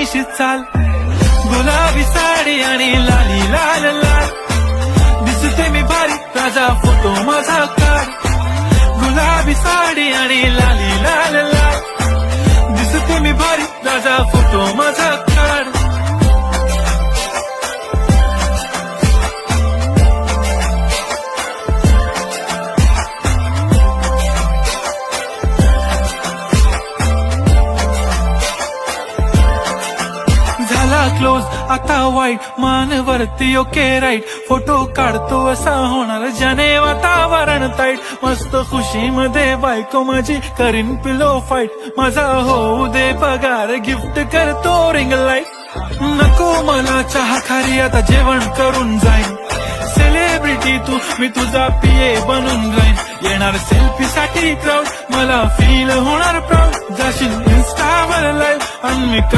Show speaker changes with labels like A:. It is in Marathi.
A: मिशी चाल, गुलाबी साडी आणि लाली लाल लाल, दिसते मी भारी राजा फोटो माझा काढ. गुलाबी साडी आणि लाली लाल लाल, दिसते मी भारी राजा फोटो माझा काढ. क्लोज आता वाईट मानवरती ओके राईट, फोटो काढतो असा होणार ज्याने वातावरण ताईट. मस्त खुशी मध्ये बायको माझी करीन पिलो फाईट, माझा होऊ दे पगार गिफ्ट करतो रिंग लाईट. नको मला चहा खारी आता जेवण करून जाईन, सेलिब्रिटी तू मी तुझा पिये बनून राहीन. येणार सेल्फी साठी क्राऊड मला फील होणार प्राऊड, जाशील इन्स्टावर लाईव्ह आणि मी